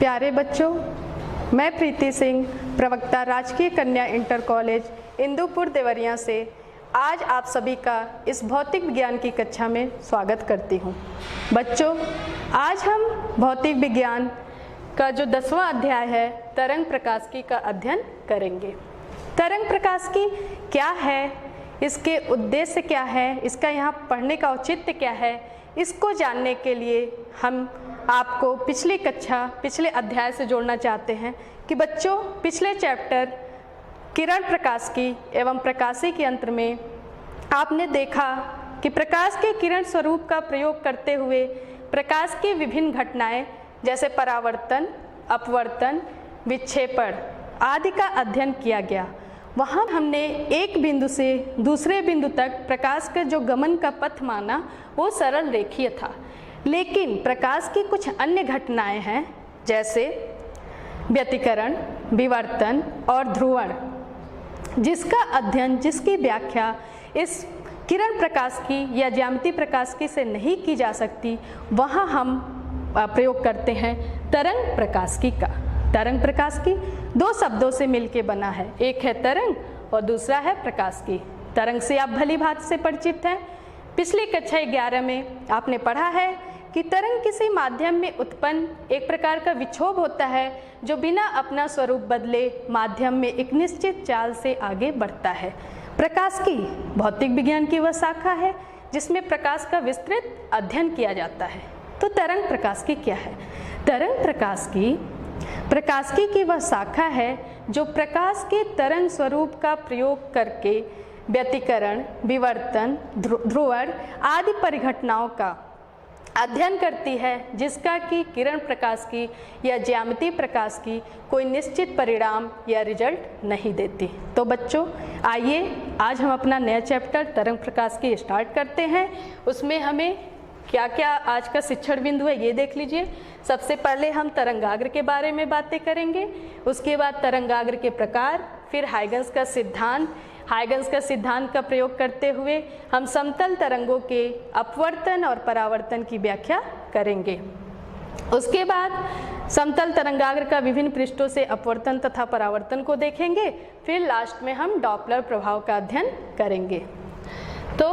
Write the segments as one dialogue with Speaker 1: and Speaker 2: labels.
Speaker 1: प्यारे बच्चों, मैं प्रीति सिंह, प्रवक्ता राजकीय कन्या इंटर कॉलेज इंदुपुर देवरिया से आज आप सभी का इस भौतिक विज्ञान की कक्षा में स्वागत करती हूँ। बच्चों, आज हम भौतिक विज्ञान का जो 10वां अध्याय है तरंग प्रकाशिकी का अध्ययन करेंगे। तरंग प्रकाशिकी क्या है, इसके उद्देश्य क्या है, इसका यहाँ पढ़ने का औचित्य क्या है, इसको जानने के लिए हम आपको पिछले अध्याय से जोड़ना चाहते हैं कि बच्चों, पिछले चैप्टर किरण प्रकाशिकी एवं प्रकाशिकी यंत्र में आपने देखा कि प्रकाश के किरण स्वरूप का प्रयोग करते हुए प्रकाश की विभिन्न घटनाएं जैसे परावर्तन, अपवर्तन, विक्षेपण आदि का अध्ययन किया गया। वहाँ हमने एक बिंदु से दूसरे बिंदु तक प्रकाश का जो गमन का पथ माना वो सरल रेखीय था, लेकिन प्रकाश की कुछ अन्य घटनाएं हैं जैसे व्यतिकरण, विवर्तन और ध्रुवण, जिसका अध्ययन, जिसकी व्याख्या इस किरण प्रकाशिकी या ज्यामिति प्रकाशिकी से नहीं की जा सकती, वहाँ हम प्रयोग करते हैं तरंग प्रकाशिकी का। तरंग प्रकाशिकी दो शब्दों से मिलकर बना है, एक है तरंग और दूसरा है प्रकाशिकी। तरंग से आप भली भांति से परिचित हैं। पिछली कक्षा 11 में आपने पढ़ा है कि तरंग किसी माध्यम में उत्पन्न एक प्रकार का विक्षोभ होता है जो बिना अपना स्वरूप बदले माध्यम में एक निश्चित चाल से आगे बढ़ता है। प्रकाशिकी भौतिक विज्ञान की वह शाखा है जिसमें प्रकाश का विस्तृत अध्ययन किया जाता है। तो तरंग प्रकाशिकी क्या है? तरंग प्रकाशिकी की वह शाखा है जो प्रकाश के तरंग स्वरूप का प्रयोग करके व्यतिकरण, विवर्तन, ध्रुवण आदि परिघटनाओं का अध्ययन करती है, जिसका कि किरण प्रकाशिकी या ज्यामिति प्रकाशिकी कोई निश्चित परिणाम या रिजल्ट नहीं देती। तो बच्चों, आइए आज हम अपना नया चैप्टर तरंग प्रकाशिकी स्टार्ट करते हैं। उसमें हमें क्या क्या आज का शिक्षण बिंदु है ये देख लीजिए। सबसे पहले हम तरंगाग्र के बारे में बातें करेंगे, उसके बाद तरंगाग्र के प्रकार, फिर हाइगन्स का सिद्धांत का प्रयोग करते हुए हम समतल तरंगों के अपवर्तन और परावर्तन की व्याख्या करेंगे। उसके बाद समतल तरंगाग्र का विभिन्न पृष्ठों से अपवर्तन तथा परावर्तन को देखेंगे। फिर लास्ट में हम डॉपलर प्रभाव का अध्ययन करेंगे। तो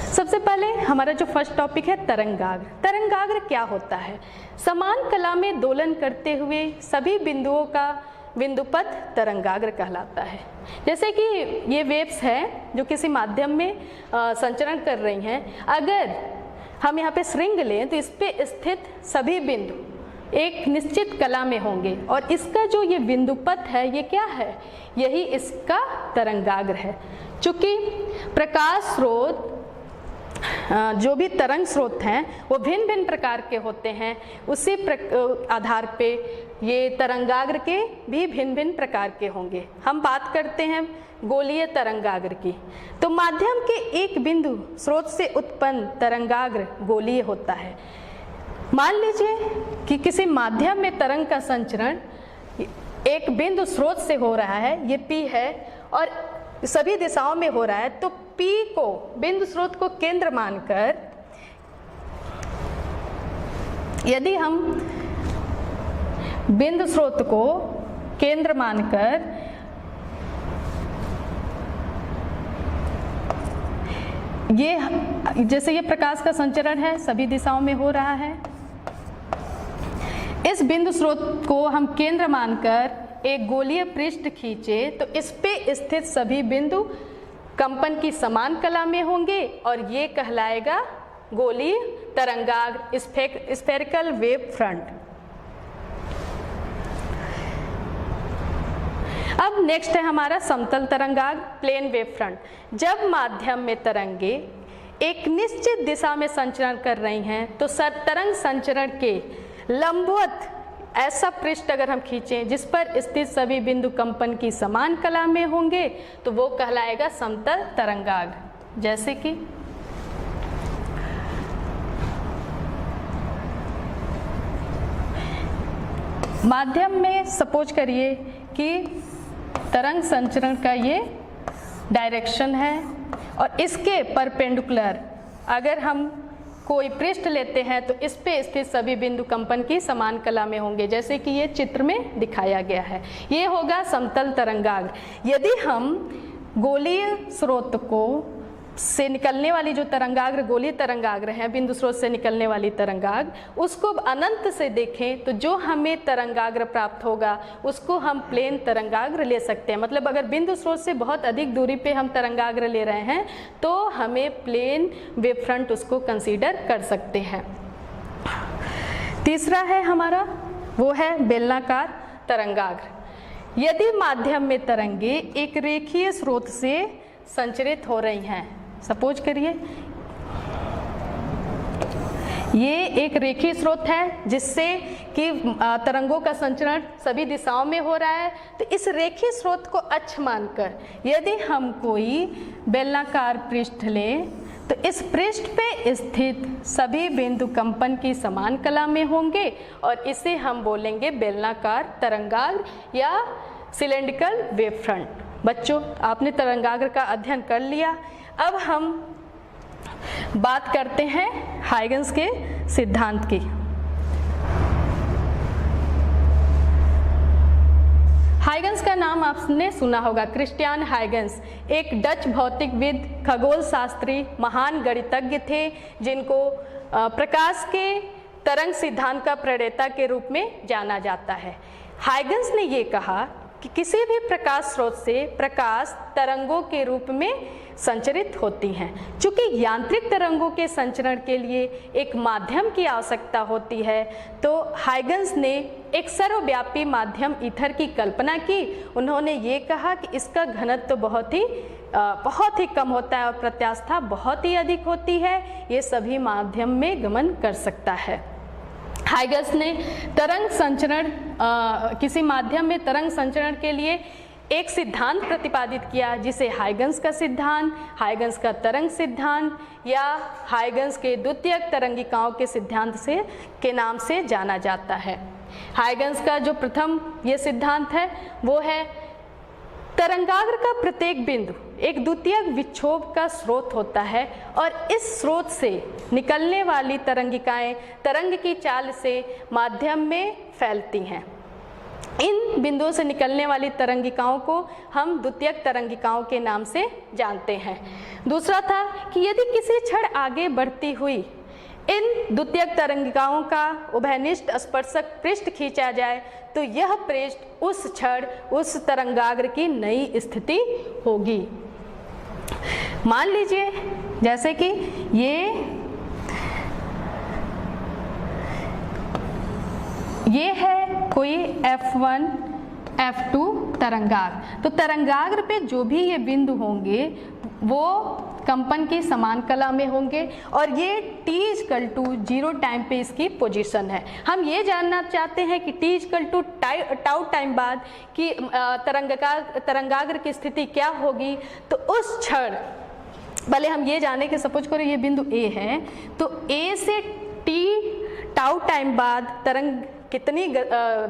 Speaker 1: सबसे पहले हमारा जो फर्स्ट टॉपिक है तरंगाग्र। तरंगाग्र क्या होता है? समान कला में दोलन करते हुए सभी बिंदुओं का बिंदुपथ तरंगाग्र कहलाता है। जैसे कि ये वेव्स हैं जो किसी माध्यम में संचरण कर रही हैं, अगर हम यहाँ पे श्रृंग लें तो इस पे स्थित सभी बिंदु एक निश्चित कला में होंगे और इसका जो ये बिंदुपथ है ये क्या है? यही इसका तरंगाग्र है। चूँकि प्रकाश स्रोत जो भी तरंग स्रोत हैं वो भिन्न भिन्न प्रकार के होते हैं, उसी आधार पे ये तरंगाग्र के भी भिन्न भिन्न प्रकार के होंगे। हम बात करते हैं गोलीय तरंगाग्र की, तो माध्यम के एक बिंदु स्रोत से उत्पन्न तरंगाग्र गोलीय होता है। मान लीजिए कि किसी माध्यम में तरंग का संचरण एक बिंदु स्रोत से हो रहा है, ये P है और सभी दिशाओं में हो रहा है, तो P को बिंदु स्रोत को केंद्र मानकर यदि हम बिंदु स्रोत को केंद्र मानकर ये जैसे ये प्रकाश का संचरण है सभी दिशाओं में हो रहा है, इस बिंदु स्रोत को हम केंद्र मानकर एक गोलीय पृष्ठ खींचे तो इस पे स्थित सभी बिंदु कंपन की समान कला में होंगे और ये कहलाएगा गोलीय तरंगाग्र, स्फेरिकल वेव फ्रंट। अब नेक्स्ट है हमारा समतल तरंगाग्र, प्लेन वेव फ्रंट। जब माध्यम में तरंगे एक निश्चित दिशा में संचरण कर रही हैं तो तरंग संचरण के लंबवत ऐसा पृष्ठ अगर हम खींचें जिस पर स्थित सभी बिंदु कंपन की समान कला में होंगे तो वो कहलाएगा समतल तरंगाग्र। जैसे कि माध्यम में सपोज करिए कि तरंग संचरण का ये डायरेक्शन है और इसके परपेंडिकुलर अगर हम कोई पृष्ठ लेते हैं तो इस पे स्थित सभी बिंदु कंपन की समान कला में होंगे, जैसे कि ये चित्र में दिखाया गया है। ये होगा समतल तरंगाग्र। यदि हम गोलीय स्रोत को से निकलने वाली जो तरंगाग्र गोलीय तरंगाग्र है, बिंदु स्रोत से निकलने वाली तरंगाग्र, उसको अनंत से देखें तो जो हमें तरंगाग्र प्राप्त होगा उसको हम प्लेन तरंगाग्र ले सकते हैं। मतलब अगर बिंदु स्रोत से बहुत अधिक दूरी पे हम तरंगाग्र ले रहे हैं तो हमें प्लेन वेव फ्रंट उसको कंसीडर कर सकते हैं। तीसरा है हमारा, वो है बेलनाकार तरंगाग्र। यदि माध्यम में तरंगे एक रेखीय स्रोत से संचरित हो रही हैं, सपोज करिए ये एक रेखीय स्रोत है जिससे कि तरंगों का संचरण सभी दिशाओं में हो रहा है, तो इस रेखीय स्रोत को अक्ष मानकर यदि हम कोई बेलनाकार पृष्ठ लें तो इस पृष्ठ पे स्थित सभी बिंदु कंपन की समान कला में होंगे और इसे हम बोलेंगे बेलनाकार तरंगाग्र या सिलेंड्रिकल वेव फ्रंट। बच्चों, आपने तरंगाग्र का अध्ययन कर लिया। अब हम बात करते हैं हाइगन्स के सिद्धांत की। हाइगन्स का नाम आपने सुना होगा, क्रिस्टियान हाइगन्स एक डच भौतिकविद, खगोल शास्त्री, महान गणितज्ञ थे जिनको प्रकाश के तरंग सिद्धांत का प्रणेता के रूप में जाना जाता है। हाइगन्स ने ये कहा कि किसी भी प्रकाश स्रोत से प्रकाश तरंगों के रूप में संचरित होती हैं। चूंकि यांत्रिक तरंगों के संचरण के लिए एक माध्यम की आवश्यकता होती है, तो हाइगन्स ने एक सर्वव्यापी माध्यम ईथर की कल्पना की। उन्होंने ये कहा कि इसका घनत्व तो बहुत ही कम होता है और प्रत्यास्थता बहुत ही अधिक होती है, ये सभी माध्यम में गमन कर सकता है। हाइगन्स ने तरंग संचरण किसी माध्यम में तरंग संचरण के लिए एक सिद्धांत प्रतिपादित किया जिसे हाइगन्स का सिद्धांत, हाइगन्स का तरंग सिद्धांत या हाइगन्स के द्वितीयक तरंगिकाओं के सिद्धांत के नाम से जाना जाता है। हाइगन्स का जो प्रथम ये सिद्धांत है वो है तरंगाग्र का प्रत्येक बिंदु एक द्वितीयक विक्षोभ का स्रोत होता है और इस स्रोत से निकलने वाली तरंगिकाएं तरंग की चाल से माध्यम में फैलती हैं। इन बिंदुओं से निकलने वाली तरंगिकाओं को हम द्वितीयक तरंगिकाओं के नाम से जानते हैं। दूसरा था कि यदि किसी क्षण आगे बढ़ती हुई इन द्वितीयक तरंगिकाओं का उभयनिष्ठ स्पर्शक पृष्ठ खींचा जाए तो यह पृष्ठ उस क्षण उस तरंगाग्र की नई स्थिति होगी। मान लीजिए जैसे कि ये है कोई F1 F2 तरंगाग्र, तो तरंगाग्र पे जो भी ये बिंदु होंगे वो कंपन की समान कला में होंगे और ये t=0 टाइम पे इसकी पोजीशन है। हम ये जानना चाहते हैं कि t=टाउ टाइम बाद कि तरंगाग्र की स्थिति क्या होगी, तो उस क्षण भले हम ये जाने कि सपोज करो ये बिंदु A है, तो A से t टाउ टाइम बाद तरंग कितनी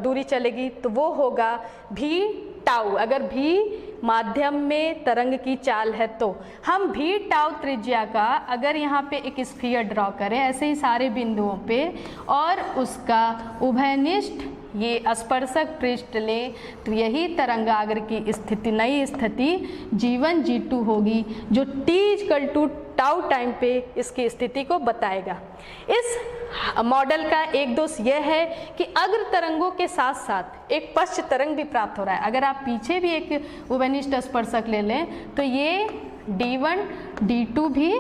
Speaker 1: दूरी चलेगी, तो वो होगा v टाउ। अगर v माध्यम में तरंग की चाल है तो हम v टाउ त्रिज्या का अगर यहाँ पे एक स्फीयर ड्रॉ करें ऐसे ही सारे बिंदुओं पे और उसका उभयनिष्ठ ये स्पर्शक पृष्ठ लें तो यही तरंगाग्र की स्थिति नई स्थिति G1 G2 होगी जो t टाउ टाइम पे इसकी स्थिति को बताएगा। इस मॉडल का एक दोष यह है कि अग्र तरंगों के साथ साथ एक पश्च तरंग भी प्राप्त हो रहा है। अगर आप पीछे भी एक उभयनिष्ठ स्पर्शक ले लें तो ये D1 D2 भी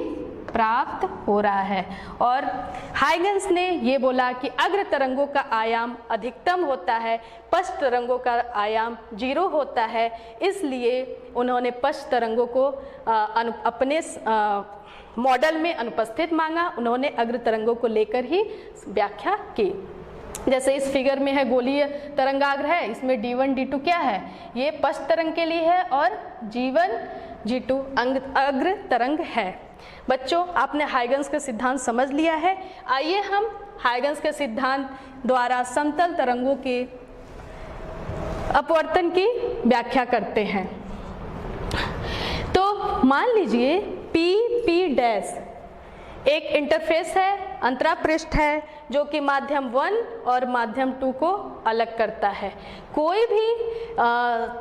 Speaker 1: प्राप्त हो रहा है। और हाइगन्स ने ये बोला कि अग्र तरंगों का आयाम अधिकतम होता है, पश्च तरंगों का आयाम 0 होता है, इसलिए उन्होंने पश्च तरंगों को अपने मॉडल में अनुपस्थित मांगा। उन्होंने अग्र तरंगों को लेकर ही व्याख्या की। जैसे इस फिगर में है गोलीय तरंगाग्र है, इसमें D1 D2 क्या है, ये पश्च तरंग के लिए है और G1 G2 अग्र तरंग है। बच्चों, आपने हाइगन्स का सिद्धांत समझ लिया है। आइए हम हाइगन्स के सिद्धांत द्वारा समतल तरंगों के अपवर्तन की व्याख्या करते हैं। तो मान लीजिए P डैश एक इंटरफेस है अंतरा पृष्ठ है जो कि माध्यम 1 और माध्यम 2 को अलग करता है। कोई भी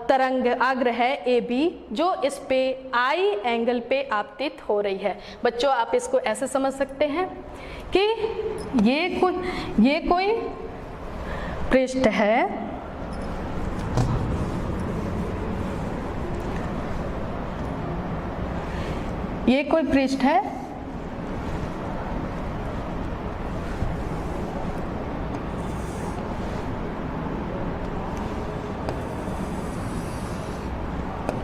Speaker 1: तरंगाग्र है AB जो इस पे I एंगल पे आपतित हो रही है। बच्चों आप इसको ऐसे समझ सकते हैं कि ये कोई पृष्ठ है, ये कोई पृष्ठ है,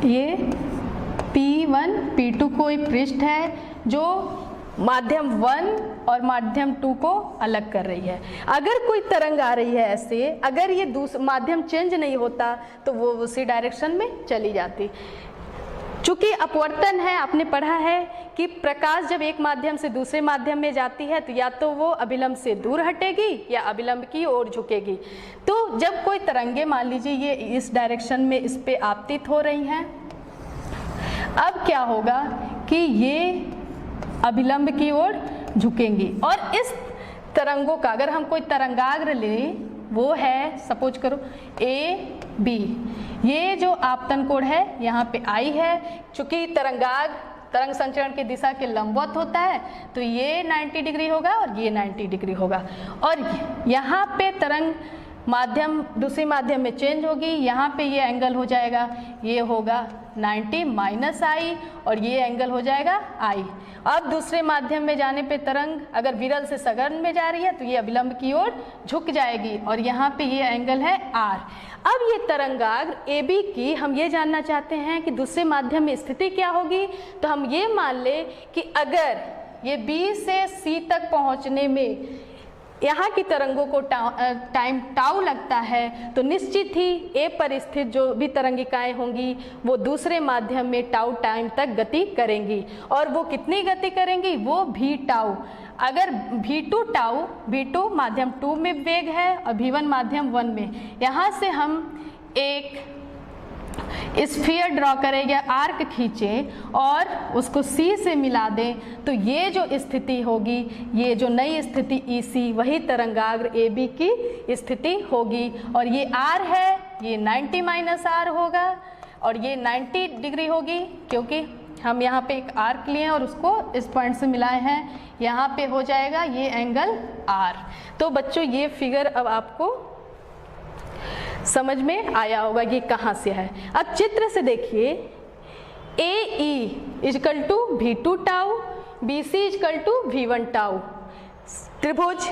Speaker 1: ये P1 P2 कोई पृष्ठ है जो माध्यम 1 और माध्यम 2 को अलग कर रही है। अगर कोई तरंग आ रही है ऐसे, अगर ये माध्यम चेंज नहीं होता तो वो उसी डायरेक्शन में चली जाती। चूंकि अपवर्तन है, आपने पढ़ा है कि प्रकाश जब एक माध्यम से दूसरे माध्यम में जाती है तो या तो वो अभिलंब से दूर हटेगी या अभिलंब की ओर झुकेगी। तो जब कोई तरंगे मान लीजिए ये इस डायरेक्शन में इस पे आपतित हो रही हैं, अब क्या होगा कि ये अभिलंब की ओर झुकेंगी और इस तरंगों का अगर हम कोई तरंगाग्र लें, वो है सपोज करो AB, ये जो आपतन कोण है यहाँ पे I है। चूंकि तरंग संचरण की दिशा के लंबवत होता है तो ये 90 डिग्री होगा और ये 90 डिग्री होगा। और यहाँ पे तरंग माध्यम दूसरे माध्यम में चेंज होगी, यहाँ पे ये एंगल हो जाएगा, ये होगा 90 माइनस I और ये एंगल हो जाएगा I। अब दूसरे माध्यम में जाने पे तरंग अगर विरल से सघन में जा रही है तो ये अभिलंब की ओर झुक जाएगी और यहाँ पे ये एंगल है R। अब ये तरंगाग्र AB की हम ये जानना चाहते हैं कि दूसरे माध्यम में स्थिति क्या होगी। तो हम ये मान ले कि अगर ये B से C तक पहुँचने में यहाँ की तरंगों को टाइम टाउ लगता है तो निश्चित ही ए पर स्थित जो भी तरंगिकाएं होंगी वो दूसरे माध्यम में टाउ टाइम तक गति करेंगी। और वो कितनी गति करेंगी, वो भी टाउ। अगर V2 टाउ, V2 माध्यम 2 में वेग है और V1 माध्यम 1 में, यहाँ से हम एक स्फीयर ड्रॉ करें या आर्क खींचें और उसको C से मिला दें तो ये जो स्थिति होगी, ये जो नई स्थिति EC, वही तरंगाग्र AB की स्थिति होगी। और ये R है, ये 90 माइनस R होगा और ये 90 डिग्री होगी क्योंकि हम यहाँ पे एक आर्क लिए हैं और उसको इस पॉइंट से मिलाए हैं। यहाँ पे हो जाएगा ये एंगल R। तो बच्चों ये फिगर अब आपको समझ में आया होगा ये कहाँ से है। अब चित्र से देखिए, AE equal to V2 tau, BC equal to V1 tau. त्रिभुज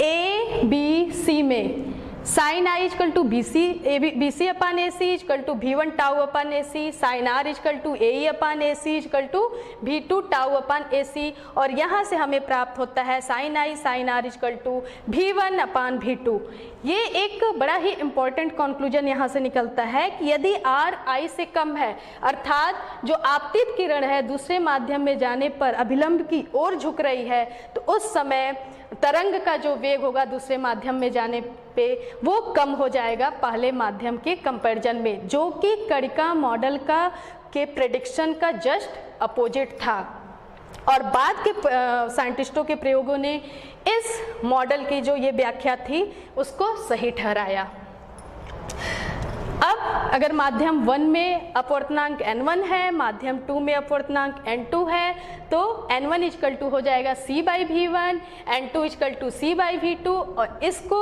Speaker 1: ABC में sine I equal to BC upon AC equal to V1 tau upon AC, sine R equal to AE upon AC equal to V2 tau upon AC। और यहाँ से हमें प्राप्त होता है sine I sine R equal to V1 upon V2। ये एक बड़ा ही इम्पॉर्टेंट कंक्लूजन यहाँ से निकलता है कि यदि R I से कम है, अर्थात जो आपतित किरण है दूसरे माध्यम में जाने पर अभिलंब की ओर झुक रही है, तो उस समय तरंग का जो वेग होगा दूसरे माध्यम में जाने पे वो कम हो जाएगा पहले माध्यम के कंपैरिजन में, जो कि कणिका मॉडल के प्रेडिक्शन का जस्ट अपोजिट था। और बाद के साइंटिस्टों के प्रयोगों ने इस मॉडल की जो ये व्याख्या थी उसको सही ठहराया। अब अगर माध्यम 1 में अपवर्तनांक n1 है, माध्यम 2 में अपवर्तनांक n2 है, तो n1 इजकल टू हो जाएगा c by V1, n2 equal to c by V2। और इसको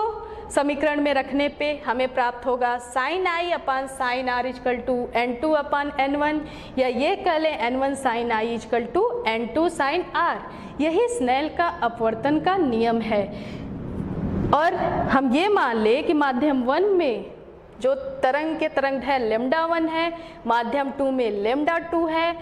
Speaker 1: समीकरण में रखने पे हमें प्राप्त होगा sine I upon sine R equal to n2 upon n1, या ये कह लें n1 sine I equal to n2 sine R। यही स्नेल का अपवर्तन का नियम है। और हम ये मान ले कि माध्यम 1 में जो तरंग के तरंग है लेमडा 1 है, माध्यम 2 में लेमडा 2 है,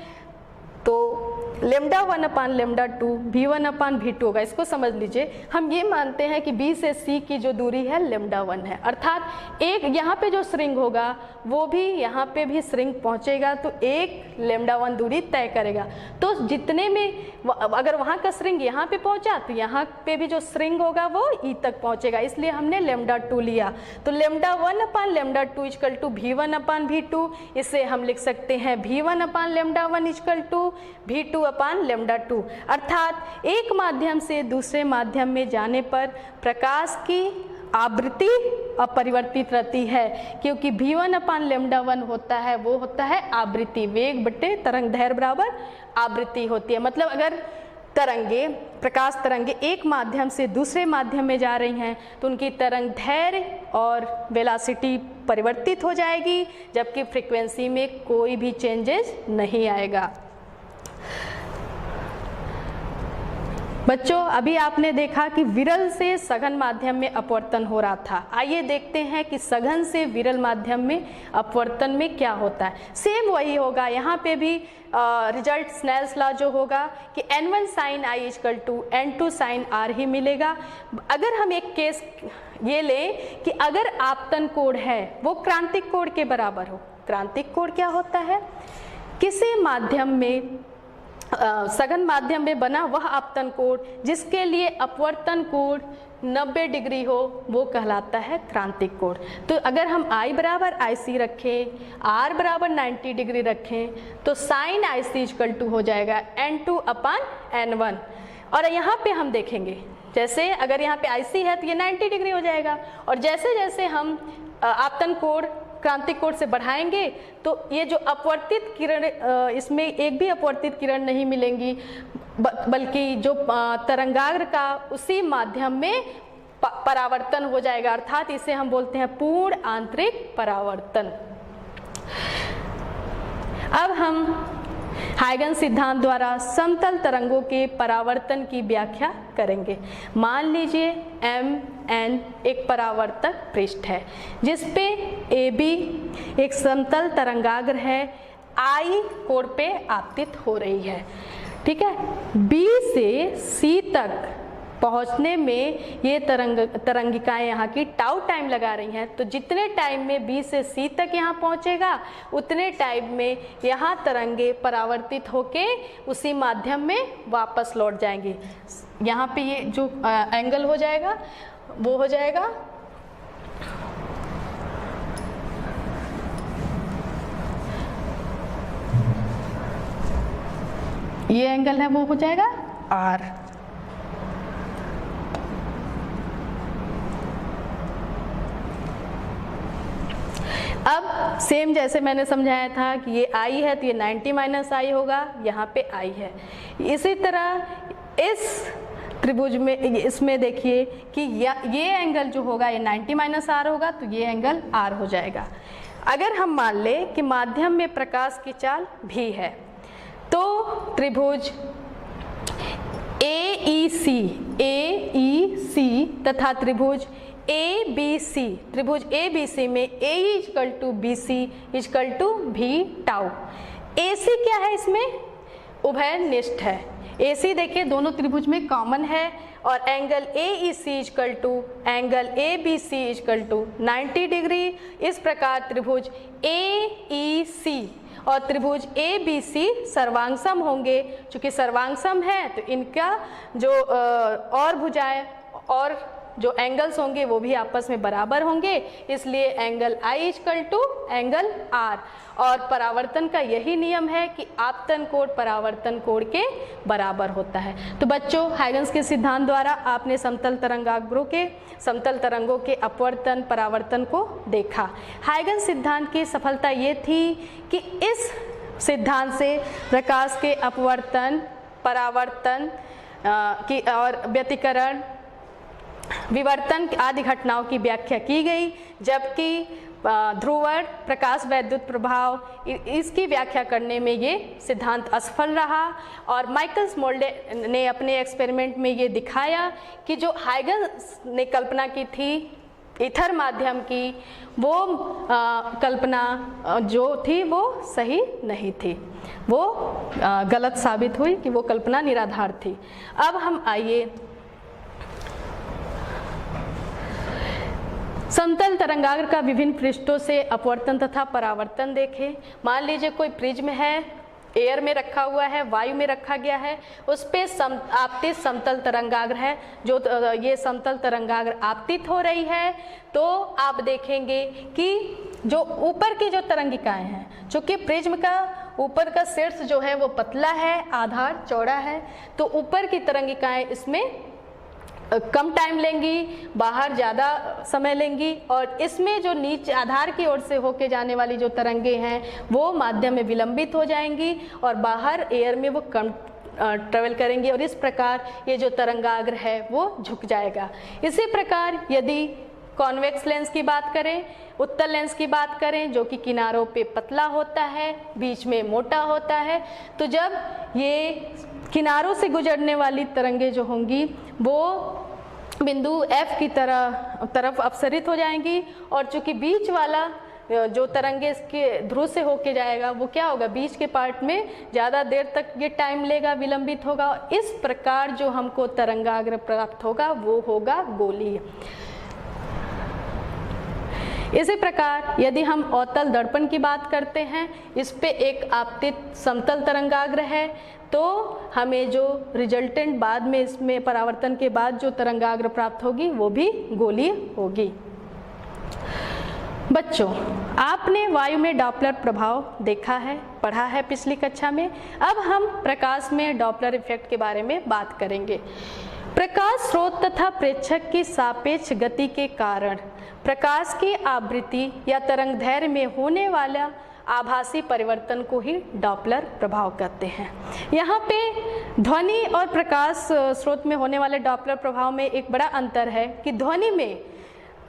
Speaker 1: तो lambda 1 upon lambda 2 V1 upon V2 होगा। इसको समझ लीजिए, हम ये मानते हैं कि B से C की जो दूरी है लेमडा 1 है, अर्थात एक यहाँ पे जो श्रिंग होगा वो भी यहाँ पे भी श्रिंग पहुँचेगा तो एक लेमडा 1 दूरी तय करेगा। तो जितने में अगर वहाँ का श्रिंग यहाँ पे पहुँचा तो यहाँ पे भी जो श्रिंग होगा वो E तक पहुँचेगा, इसलिए हमने लेमडा 2 लिया। तो lambda 1 upon lambda 2 equal to V1 upon V2, इसे हम लिख सकते हैं V1 upon lambda 1 is equal to V2 2/λ2, अर्थात एक माध्यम से दूसरे माध्यम में जाने पर प्रकाश की आवृत्ति अपरिवर्तित रहती है, क्योंकि v1/λ1 होता है, वो होता है आवृत्ति, वेग बटे तरंग दैर्घ्य बराबर आवृत्ति होती है। मतलब अगर तरंगे, प्रकाश तरंगे एक माध्यम से दूसरे माध्यम में जा रही हैं तो उनकी तरंग दैर्घ्य और वेलोसिटी परिवर्तित हो जाएगी, जबकि फ्रीक्वेंसी में कोई भी चेंजेस नहीं आएगा। बच्चों, अभी आपने देखा कि विरल से सघन माध्यम में अपवर्तन हो रहा था। आइए देखते हैं कि सघन से विरल माध्यम में अपवर्तन में क्या होता है। सेम वही होगा, यहाँ पे भी रिजल्ट स्नेल्स लॉ जो होगा कि n1 sin i = n2 sin r ही मिलेगा। अगर हम एक केस ये लें कि अगर आपतन कोण है वो क्रांतिक कोण के बराबर हो। क्रांतिक कोण क्या होता है? किसी माध्यम में सघन माध्यम में बना वह आपतन कोण जिसके लिए अपवर्तन कोण 90 डिग्री हो वो कहलाता है क्रांतिक कोण। तो अगर हम I बराबर IC रखें, R बराबर 90 डिग्री रखें तो sin IC = हो जाएगा n2/n1। और यहाँ पे हम देखेंगे, जैसे अगर यहाँ पे IC है तो ये 90 डिग्री हो जाएगा, और जैसे जैसे हम आपतन कोण क्रांतिक कोण से बढ़ाएंगे तो ये जो अपवर्तित किरण, इसमें एक भी अपवर्तित किरण नहीं मिलेंगी, बल्कि जो तरंगाग्र का उसी माध्यम में परावर्तन हो जाएगा, अर्थात इसे हम बोलते हैं पूर्ण आंतरिक परावर्तन। अब हम हाइगन सिद्धांत द्वारा समतल तरंगों के परावर्तन की व्याख्या करेंगे। मान लीजिए MN एक परावर्तक पृष्ठ है जिसपे AB एक समतल तरंगाग्र है, I कोण पे आपतित हो रही है। ठीक है, B से C तक पहुंचने में ये तरंगिकाएं यहाँ की टाउ टाइम लगा रही हैं, तो जितने टाइम में B से C तक यहाँ पहुँचेगा उतने टाइम में यहाँ तरंगे परावर्तित होके उसी माध्यम में वापस लौट जाएंगी। यहाँ पे ये जो एंगल हो जाएगा वो हो जाएगा ये एंगल है वो हो जाएगा R। अब सेम जैसे मैंने समझाया था कि ये I है तो ये 90 - I होगा, यहाँ पे I है। इसी तरह इस त्रिभुज में इसमें देखिए कि ये एंगल जो होगा ये 90 - R होगा, तो ये एंगल R हो जाएगा। अगर हम मान लें कि माध्यम में प्रकाश की चाल भी है तो त्रिभुज AEC तथा त्रिभुज ABC, त्रिभुज ABC में AE = BC = V tau. AC क्या है? इसमें उभयनिष्ठ है। AC देखिए दोनों त्रिभुज में कॉमन है, और angle AEC = angle ABC = 90 degree. इस प्रकार त्रिभुज AEC और त्रिभुज ABC सर्वांगसम होंगे। चूंकि सर्वांगसम है तो इनका जो और भुजाएं और जो एंगल्स होंगे वो भी आपस में बराबर होंगे, इसलिए एंगल I = एंगल R। और परावर्तन का यही नियम है कि आपतन कोण परावर्तन कोण के बराबर होता है। तो बच्चों, हाइगन्स के सिद्धांत द्वारा आपने समतल तरंगाग्रों के समतल तरंगों के अपवर्तन परावर्तन को देखा। हाइगन्स सिद्धांत की सफलता ये थी कि इस सिद्धांत से प्रकाश के अपवर्तन, परावर्तन की और व्यतिकरण, विवर्तन आदि घटनाओं की व्याख्या की गई, जबकि ध्रुवण, प्रकाश वैद्युत प्रभाव, इसकी व्याख्या करने में ये सिद्धांत असफल रहा। और माइकल्स मोल्डे ने अपने एक्सपेरिमेंट में ये दिखाया कि जो हाइगन्स ने कल्पना की थी ईथर माध्यम की, वो कल्पना जो थी वो सही नहीं थी, वो गलत साबित हुई कि वो कल्पना निराधार थी। अब हम आइए समतल तरंगाग्र का विभिन्न पृष्ठों से अपवर्तन तथा परावर्तन देखें। मान लीजिए कोई प्रिज्म है, एयर में रखा हुआ है, वायु में रखा गया है, उस पे आपतित समतल तरंगाग्र है। जो ये समतल तरंगाग्र आपतित हो रही है तो आप देखेंगे कि जो ऊपर की जो तरंगिकाएं हैं, चूँकि प्रिज्म का ऊपर का शीर्ष जो है वो पतला है, आधार चौड़ा है, तो ऊपर की तरंगिकाएं इसमें कम टाइम लेंगी, बाहर ज़्यादा समय लेंगी, और इसमें जो नीचे आधार की ओर से होके जाने वाली जो तरंगे हैं वो माध्यम में विलंबित हो जाएंगी और बाहर एयर में वो कम ट्रेवल करेंगे, और इस प्रकार ये जो तरंगाग्र है वो झुक जाएगा। इसी प्रकार यदि कॉन्वेक्स लेंस की बात करें, उत्तल लेंस की बात करें, जो कि किनारों पे पतला होता है, बीच में मोटा होता है, तो जब ये किनारों से गुजरने वाली तरंगे जो होंगी वो बिंदु F की तरफ अपसरित हो जाएंगी, और चूंकि बीच वाला जो तरंगे इसके ध्रुव से होके जाएगा वो क्या होगा, बीच के पार्ट में ज़्यादा देर तक ये टाइम लेगा, विलंबित होगा, और इस प्रकार जो हमको तरंगाग्र प्राप्त होगा वो होगा गोलीय। इसी प्रकार यदि हम अवतल दर्पण की बात करते हैं, इस पे एक आपतित समतल तरंगाग्र है, तो हमें जो रिजल्टेंट बाद में इसमें परावर्तन के बाद जो तरंगाग्र प्राप्त होगी वो भी गोलीय होगी। बच्चों, आपने वायु में डॉपलर प्रभाव देखा है, पढ़ा है पिछली कक्षा में। अब हम प्रकाश में डॉपलर इफेक्ट के बारे में बात करेंगे। प्रकाश स्रोत तथा प्रेक्षक की सापेक्ष गति के कारण प्रकाश की आवृत्ति या तरंगदैर्घ्य में होने वाला आभासी परिवर्तन को ही डॉपलर प्रभाव कहते हैं। यहाँ पे ध्वनि और प्रकाश स्रोत में होने वाले डॉपलर प्रभाव में एक बड़ा अंतर है कि ध्वनि में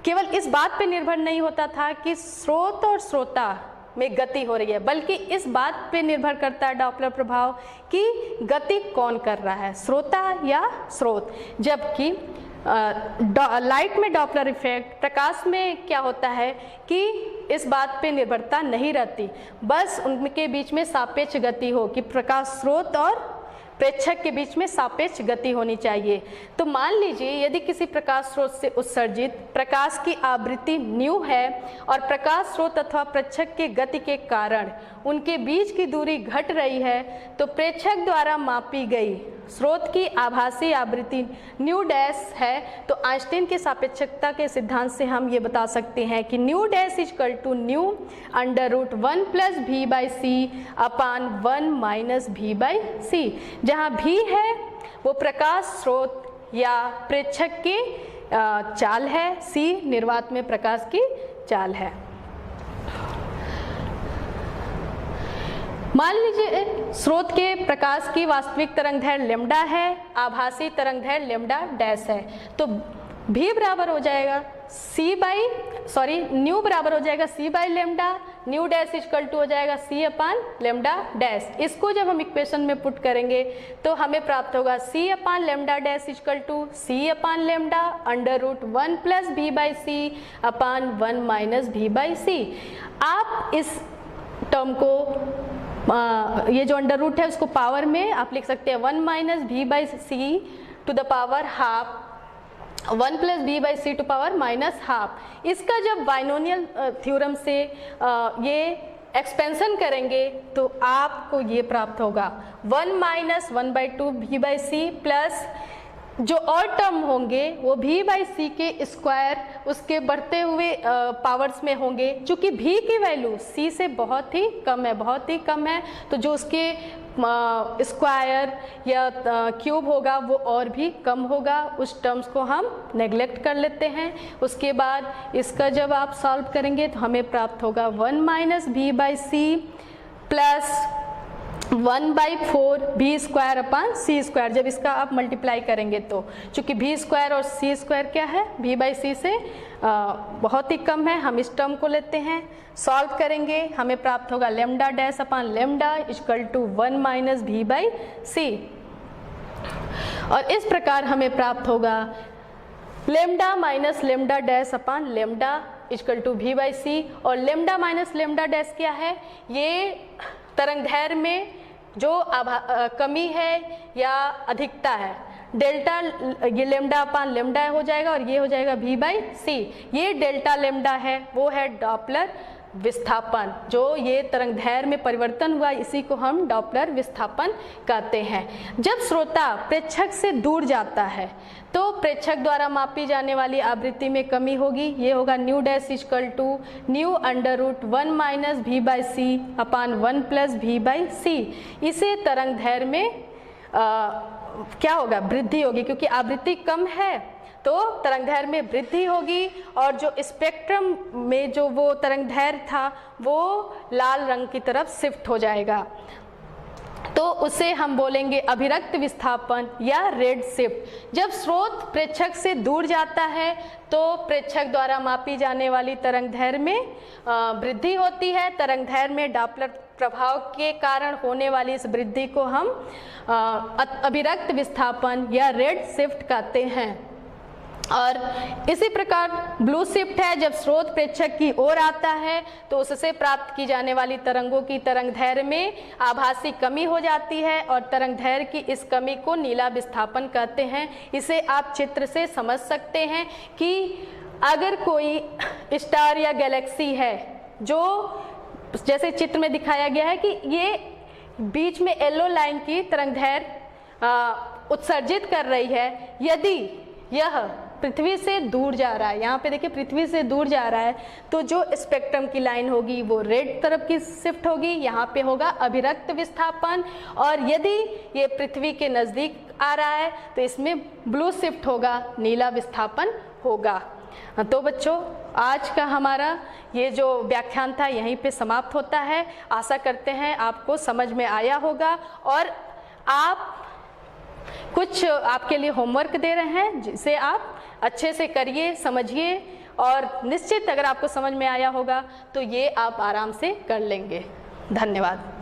Speaker 1: केवल इस बात पे निर्भर नहीं होता था कि स्रोत और श्रोता में गति हो रही है, बल्कि इस बात पे निर्भर करता है डॉपलर प्रभाव कि गति कौन कर रहा है, श्रोता या स्रोत। जबकि लाइट में डॉपलर इफेक्ट, प्रकाश में क्या होता है कि इस बात पे निर्भरता नहीं रहती, बस उनके बीच में सापेक्ष गति हो कि प्रकाश स्रोत और प्रेक्षक के बीच में सापेक्ष गति होनी चाहिए। तो मान लीजिए यदि किसी प्रकाश स्रोत से उत्सर्जित प्रकाश की आवृत्ति न्यू है और प्रकाश स्रोत अथवा प्रेक्षक के गति के कारण उनके बीच की दूरी घट रही है, तो प्रेक्षक द्वारा मापी गई स्रोत की आभासी आवृत्ति न्यू डैश है, तो आइंस्टीन के सापेक्षता के सिद्धांत से हम ये बता सकते हैं कि nu dash equal to nu under root 1 plus v by c upon 1 minus v by c, जहाँ भी है वो प्रकाश स्रोत या प्रेक्षक की चाल है, सी निर्वात में प्रकाश की चाल है। मान लीजिए स्रोत के प्रकाश की वास्तविक तरंगदैर्घ्य लेमडा है, आभासी तरंगदैर्घ्य लेमडा डैश है, तो भी बराबर हो जाएगा न्यू बराबर हो जाएगा c by lambda, nu dash equal to हो जाएगा सी अपान लेमडा डैश। इसको जब हम इक्वेशन में पुट करेंगे तो हमें प्राप्त होगा c upon lambda dash equal to c upon lambda under root 1 plus v by c upon 1 minus v by c. आप इस टर्म को ये जो अंडर रूट है उसको पावर में आप लिख सकते हैं 1 minus v by c to the power half, 1 plus b by c to power minus half. इसका जब बाइनोमियल थ्योरम से ये एक्सपेंशन करेंगे तो आपको ये प्राप्त होगा 1 माइनस 1/2 भी बाई सी प्लस जो और टर्म होंगे वो भी बाई सी के स्क्वायर उसके बढ़ते हुए पावर्स में होंगे। चूँकि भी की वैल्यू सी से बहुत ही कम है, तो जो उसके स्क्वायर या क्यूब होगा वो और भी कम होगा, उस टर्म्स को हम नेग्लेक्ट कर लेते हैं। उसके बाद इसका जब आप सॉल्व करेंगे तो हमें प्राप्त होगा 1 minus v by C plus 1/4 भी स्क्वायर अपान सी स्क्वायर। जब इसका आप मल्टीप्लाई करेंगे तो चूँकि भी स्क्वायर और सी स्क्वायर क्या है, भी बाई सी से बहुत ही कम है, हम इस टर्म को लेते हैं, सॉल्व करेंगे हमें प्राप्त होगा lambda dash upon lambda equal to 1 minus v by c. और इस प्रकार हमें प्राप्त होगा lambda minus lambda dash upon lambda equal to v by c. और लेमडा माइनस लेमडा डैश क्या है, ये तरंगदैर्घ्य में जो कमी है या अधिकता है, डेल्टा ये लेमडा अपान लेमडा हो जाएगा और ये हो जाएगा भी बाई सी। ये डेल्टा लेमडा है वो है डॉपलर विस्थापन, जो ये तरंगदैर्घ्य में परिवर्तन हुआ इसी को हम डॉपलर विस्थापन कहते हैं। जब श्रोता प्रेक्षक से दूर जाता है तो प्रेक्षक द्वारा मापी जाने वाली आवृत्ति में कमी होगी। ये होगा nu dash equal to nu under root 1 minus v by c upon 1 plus v by c. इसे तरंगदैर्घ्य में क्या होगा, वृद्धि होगी, क्योंकि आवृत्ति कम है तो तरंगदैर्घ्य में वृद्धि होगी और जो स्पेक्ट्रम में जो वो तरंगदैर्घ्य था वो लाल रंग की तरफ शिफ्ट हो जाएगा, तो उसे हम बोलेंगे अभिरक्त विस्थापन या रेड शिफ्ट। जब स्रोत प्रेक्षक से दूर जाता है तो प्रेक्षक द्वारा मापी जाने वाली तरंगदैर्घ्य में वृद्धि होती है। तरंगदैर्घ्य में डॉपलर प्रभाव के कारण होने वाली इस वृद्धि को हम अभिरक्त विस्थापन या रेड शिफ्ट कहते हैं। और इसी प्रकार ब्लू शिफ्ट है, जब स्रोत प्रेक्षक की ओर आता है तो उससे प्राप्त की जाने वाली तरंगों की तरंगदैर्घ्य में आभासी कमी हो जाती है और तरंगदैर्घ्य की इस कमी को नीला विस्थापन कहते हैं। इसे आप चित्र से समझ सकते हैं कि अगर कोई स्टार या गैलेक्सी है जो जैसे चित्र में दिखाया गया है कि ये बीच में येलो लाइन की तरंगदैर्घ्य उत्सर्जित कर रही है, यदि यह पृथ्वी से दूर जा रहा है, यहाँ पे देखिए पृथ्वी से दूर जा रहा है, तो जो स्पेक्ट्रम की लाइन होगी वो रेड तरफ की शिफ्ट होगी, यहाँ पे होगा अभिरक्त विस्थापन। और यदि ये पृथ्वी के नज़दीक आ रहा है तो इसमें ब्लू शिफ्ट होगा, नीला विस्थापन होगा। तो बच्चों, आज का हमारा ये जो व्याख्यान था यहीं पे समाप्त होता है। आशा करते हैं आपको समझ में आया होगा और आप कुछ आपके लिए होमवर्क दे रहे हैं जिसे आप अच्छे से करिए, समझिए और निश्चित अगर आपको समझ में आया होगा तो ये आप आराम से कर लेंगे। धन्यवाद।